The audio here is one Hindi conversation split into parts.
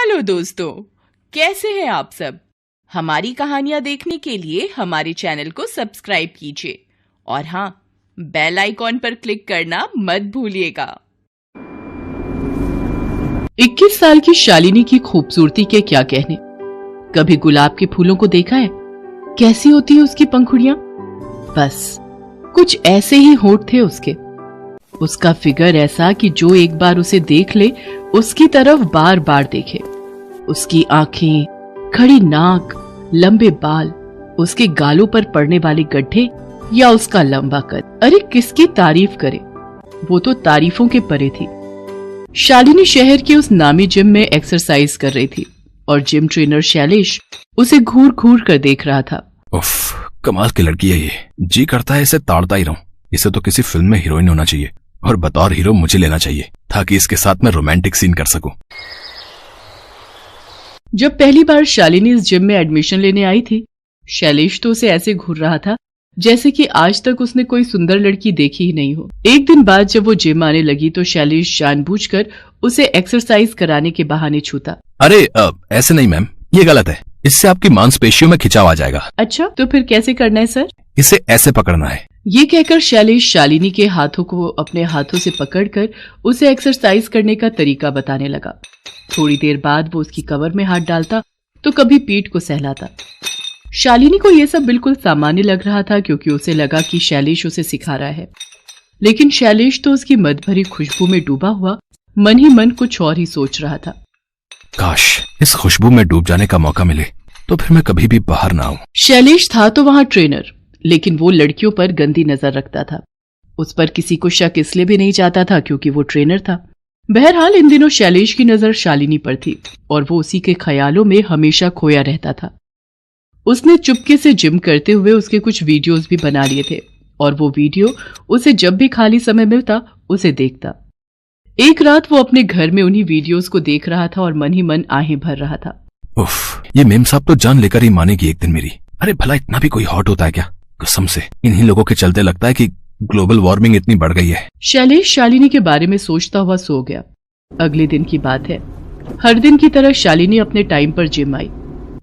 हेलो दोस्तों, कैसे हैं आप सब। हमारी कहानियां देखने के लिए हमारे चैनल को सब्सक्राइब कीजिए और हाँ, बेल आइकॉन पर क्लिक करना मत भूलिएगा। 21 साल की शालिनी की खूबसूरती के क्या कहने। कभी गुलाब के फूलों को देखा है? कैसी होती है उसकी पंखुड़ियां? बस कुछ ऐसे ही होंठ थे उसके। उसका फिगर ऐसा कि जो एक बार उसे देख ले उसकी तरफ बार बार देखे। उसकी आंखें, खड़ी नाक, लंबे बाल, उसके गालों पर पड़ने वाले गड्ढे या उसका लंबा कद। अरे किसकी तारीफ करे, वो तो तारीफों के परे थी। शालिनी शहर के उस नामी जिम में एक्सरसाइज कर रही थी और जिम ट्रेनर शैलेश उसे घूर घूर कर देख रहा था। उफ, कमाल की लड़की है ये। जी करता है इसे ताड़ता ही रहूं। इसे तो किसी फिल्म में हीरोइन होना चाहिए और बतौर हीरो मुझे लेना चाहिए ताकि इसके साथ मैं रोमांटिक सीन कर सकूं। जब पहली बार शालिनी इस जिम में एडमिशन लेने आई थी, शैलेश तो उसे ऐसे घूर रहा था जैसे कि आज तक उसने कोई सुंदर लड़की देखी ही नहीं हो। एक दिन बाद जब वो जिम आने लगी तो शैलेश जानबूझकर उसे एक्सरसाइज कराने के बहाने छूता। अरे ऐसे नहीं मैम, ये गलत है। इससे आपकी मांसपेशियों में खिंचाव आ जाएगा। अच्छा, तो फिर कैसे करना है सर? इसे ऐसे पकड़ना है। ये कहकर शैलेश शालिनी के हाथों को अपने हाथों से पकड़कर उसे एक्सरसाइज करने का तरीका बताने लगा। थोड़ी देर बाद वो उसकी कमर में हाथ डालता तो कभी पीठ को सहलाता। शालिनी को यह सब बिल्कुल सामान्य लग रहा था क्योंकि उसे लगा कि शैलेश उसे सिखा रहा है, लेकिन शैलेश तो उसकी मद भरी खुशबू में डूबा हुआ मन ही मन कुछ और ही सोच रहा था। काश इस खुशबू में डूब जाने का मौका मिले तो फिर मैं कभी भी बाहर ना आऊं। शैलेश था तो वहां ट्रेनर, लेकिन वो लड़कियों पर गंदी नजर रखता था। उस पर किसी को शक इसलिए भी नहीं जाता था क्योंकि वो ट्रेनर था। बहरहाल इन दिनों शैलेश की नजर शालिनी पर थी और वो उसी के ख्यालों में हमेशा खोया रहता था। उसने चुपके से जिम करते हुए उसके कुछ वीडियोस भी बना लिए थे और वो वीडियो उसे जब भी खाली समय मिलता उसे देखता। एक रात वो अपने घर में उन्हीं वीडियोस को देख रहा था और मन ही मन आहें भर रहा था। उफ, ये मेम साहब तो जान लेकर ही मानेगी एक दिन मेरी। अरे भला इतना भी कोई हॉट होता है क्या? कसम से इन्हीं लोगों के चलते लगता है कि ग्लोबल वार्मिंग इतनी बढ़ गई है। शैलेश शालिनी के बारे में सोचता हुआ सो गया। अगले दिन की बात है। हर दिन की तरह शालिनी अपने टाइम पर जिम आई।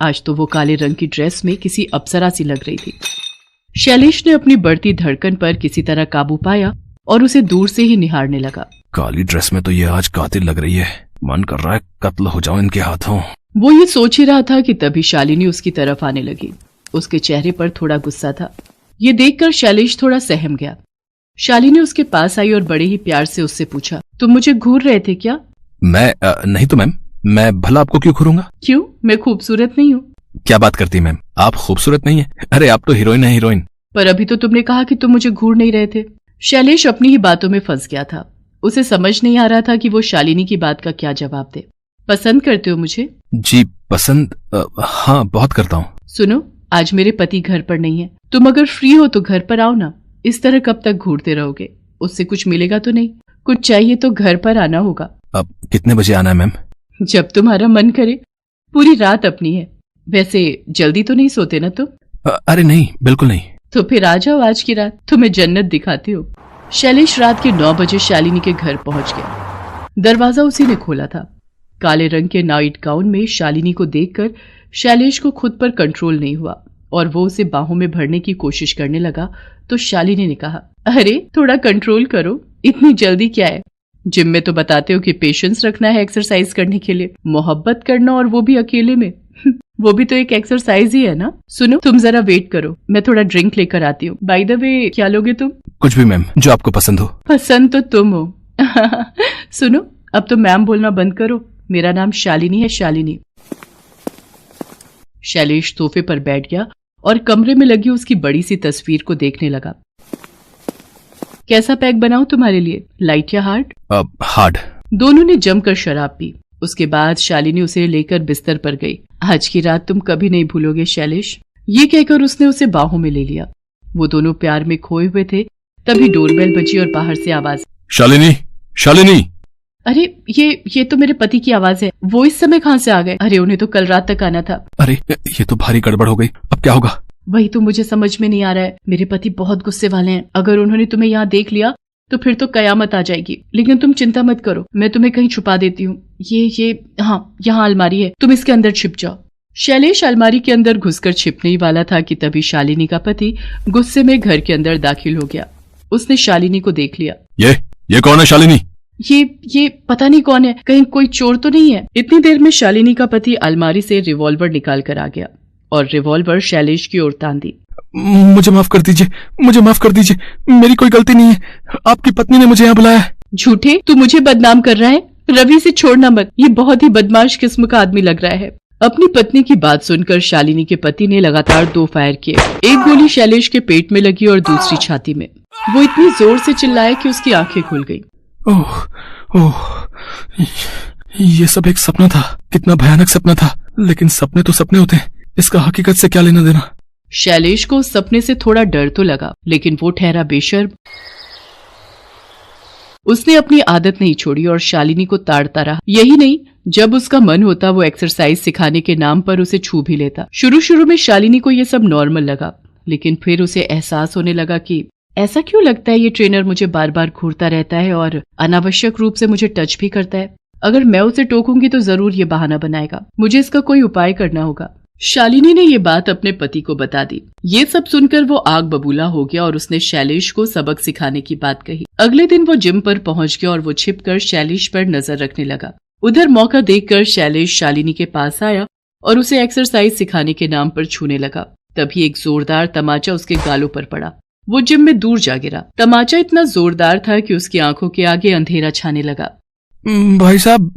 आज तो वो काले रंग की ड्रेस में किसी अप्सरा सी लग रही थी। शैलेश ने अपनी बढ़ती धड़कन पर किसी तरह काबू पाया और उसे दूर से ही निहारने लगा। काली ड्रेस में तो ये आज कातिल लग रही है। मन कर रहा है कत्ल हो जाऊं इनके हाथों। वो ये सोच ही रहा था कि तभी शालिनी उसकी तरफ आने लगी। उसके चेहरे पर थोड़ा गुस्सा था। ये देखकर शैलेश थोड़ा सहम गया। शालिनी उसके पास आई और बड़े ही प्यार से उससे पूछा, तुम मुझे घूर रहे थे क्या? मैं नहीं तो मैम, मैं भला आपको क्यों घूरूंगा? क्यों, मैं खूबसूरत नहीं हूँ? क्या बात करती मैम, आप खूबसूरत नहीं है। अरे आप तो हीरोइन है, हीरोइन। पर अभी तो तुमने कहा कि तुम मुझे घूर नहीं रहे थे। शैलेश अपनी ही बातों में फंस गया था। उसे समझ नहीं आ रहा था कि वो शालिनी की बात का क्या जवाब दे। पसंद करते हो मुझे? जी पसंद, हाँ बहुत करता हूँ। सुनो, आज मेरे पति घर पर नहीं है। तुम अगर फ्री हो तो घर पर आओ ना। इस तरह कब तक घूरते रहोगे? उससे कुछ मिलेगा तो नहीं? कुछ चाहिए तो घर पर आना होगा। अब कितने बजे आना है मैम? जब तुम्हारा मन करे। पूरी रात अपनी है। वैसे जल्दी तो नहीं सोते ना तुम? अरे नहीं, बिल्कुल नहीं। तो फिर आ जाओ आज की रात, तुम्हें जन्नत दिखाती हो। शैलेश रात के 9 बजे शालिनी के घर पहुंच गया। दरवाजा उसी ने खोला था। काले रंग के नाइट गाउन में शालिनी को देखकर शैलेश को खुद पर कंट्रोल नहीं हुआ और वो उसे बाहों में भरने की कोशिश करने लगा तो शालिनी ने कहा, अरे थोड़ा कंट्रोल करो, इतनी जल्दी क्या है? जिम में तो बताते हो कि पेशेंस रखना है एक्सरसाइज करने के लिए, मोहब्बत करना, और वो भी अकेले में। वो भी तो एक एक्सरसाइज ही है ना। सुनो, तुम जरा वेट करो, मैं थोड़ा ड्रिंक लेकर आती हूँ। बाय द वे, क्या लोगे तुम? कुछ भी मैम, जो आपको पसंद हो। पसंद तो तुम हो। सुनो, अब तो मैम बोलना बंद करो। मेरा नाम शालिनी है, शालिनी। शैलेश सोफे पर बैठ गया और कमरे में लगी उसकी बड़ी सी तस्वीर को देखने लगा। कैसा पैक बनाऊं तुम्हारे लिए, लाइट या हार्ड? हार्ड। दोनों ने जमकर शराब पी। उसके बाद शालिनी उसे लेकर बिस्तर पर गई। आज की रात तुम कभी नहीं भूलोगे शैलेश, ये कहकर उसने उसे बाहों में ले लिया। वो दोनों प्यार में खोए हुए थे। तभी डोरबेल बजी और बाहर से आवाज, शालिनी, शालिनी। अरे ये तो मेरे पति की आवाज है। वो इस समय कहाँ से आ गए? अरे उन्हें तो कल रात तक आना था। अरे ये तो भारी गड़बड़ हो गई, अब क्या होगा? वही तो मुझे समझ में नहीं आ रहा है। मेरे पति बहुत गुस्से वाले हैं। अगर उन्होंने तुम्हें यहाँ देख लिया तो फिर तो कयामत आ जाएगी। लेकिन तुम चिंता मत करो, मैं तुम्हें कहीं छुपा देती हूँ। ये हाँ, यहाँ अलमारी है, तुम इसके अंदर छिप जाओ। शैलेश अलमारी के अंदर घुसकर छिपने ही वाला था कि तभी शालिनी का पति गुस्से में घर के अंदर दाखिल हो गया। उसने शालिनी को देख लिया। ये कौन है शालिनी? ये पता नहीं कौन है, कहीं कोई चोर तो नहीं है। इतनी देर में शालिनी का पति अलमारी से रिवॉल्वर निकाल कर आ गया और रिवॉल्वर शैलेश की ओर तान दी। मुझे माफ कर दीजिए, मुझे माफ कर दीजिए, मेरी कोई गलती नहीं है, आपकी पत्नी ने मुझे यहाँ बुलाया। झूठे, तू मुझे बदनाम कर रहा है। रवि से छोड़ना मत, ये बहुत ही बदमाश किस्म का आदमी लग रहा है। अपनी पत्नी की बात सुनकर शालिनी के पति ने लगातार 2 फायर किए। एक गोली शैलेश के पेट में लगी और दूसरी छाती में। वो इतनी जोर से चिल्लाया कि उसकी आंखें खुल गई। ओह, ये सब एक सपना था। कितना भयानक सपना था, लेकिन सपने तो सपने होते हैं, इसका हकीकत से क्या लेना देना। शैलेश को उस सपने से थोड़ा डर तो लगा, लेकिन वो ठहरा बेशर्म। उसने अपनी आदत नहीं छोड़ी और शालिनी को ताड़ता रहा। यही नहीं, जब उसका मन होता वो एक्सरसाइज सिखाने के नाम पर उसे छू भी लेता। शुरू में शालिनी को ये सब नॉर्मल लगा, लेकिन फिर उसे एहसास होने लगा कि ऐसा क्यों लगता है ये ट्रेनर मुझे बार बार घूरता रहता है और अनावश्यक रूप से मुझे टच भी करता है। अगर मैं उसे टोकूंगी तो जरूर ये बहाना बनाएगा। मुझे इसका कोई उपाय करना होगा। शालिनी ने ये बात अपने पति को बता दी। ये सब सुनकर वो आग बबूला हो गया और उसने शैलेश को सबक सिखाने की बात कही। अगले दिन वो जिम पर पहुंच गया और वो छिपकर शैलेश पर नजर रखने लगा। उधर मौका देखकर शैलेश शालिनी के पास आया और उसे एक्सरसाइज सिखाने के नाम पर छूने लगा। तभी एक जोरदार तमाचा उसके गालों पर पड़ा। वो जिम में दूर जा गिरा। तमाचा इतना जोरदार था कि उसकी आंखों के आगे अंधेरा छाने लगा। भाई साहब,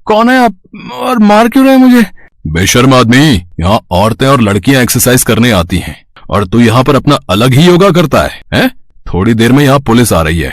कौन है आप और मार क्यों रहे मुझे? बेशर्म आदमी, यहाँ औरतें और लड़कियां एक्सरसाइज करने आती हैं और तू यहाँ पर अपना अलग ही योगा करता है, हैं? थोड़ी देर में यहाँ पुलिस आ रही है,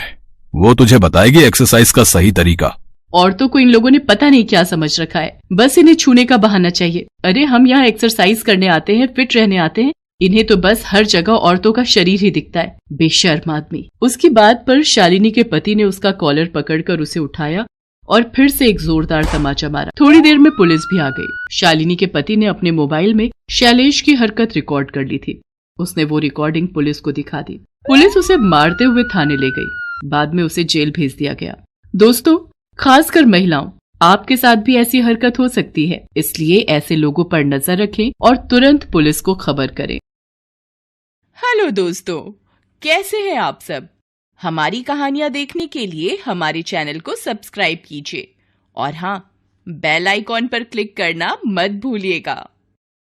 वो तुझे बताएगी एक्सरसाइज का सही तरीका। औरतों को इन लोगों ने पता नहीं क्या समझ रखा है, बस इन्हें छूने का बहाना चाहिए। अरे हम यहाँ एक्सरसाइज करने आते हैं, फिट रहने आते हैं, इन्हें तो बस हर जगह औरतों का शरीर ही दिखता है। बेशर्म आदमी। उसकी बात पर शालिनी के पति ने उसका कॉलर पकड़कर उसे उठाया और फिर से एक जोरदार तमाचा मारा। थोड़ी देर में पुलिस भी आ गई। शालिनी के पति ने अपने मोबाइल में शैलेश की हरकत रिकॉर्ड कर ली थी। उसने वो रिकॉर्डिंग पुलिस को दिखा दी। पुलिस उसे मारते हुए थाने ले गई। बाद में उसे जेल भेज दिया गया। दोस्तों, खासकर महिलाओं, आपके साथ भी ऐसी हरकत हो सकती है, इसलिए ऐसे लोगों पर नजर रखें और तुरंत पुलिस को खबर करें। हेलो दोस्तों, कैसे हैं आप सब? हमारी कहानियां देखने के लिए हमारे चैनल को सब्सक्राइब कीजिए और हाँ, बेल आइकॉन पर क्लिक करना मत भूलिएगा।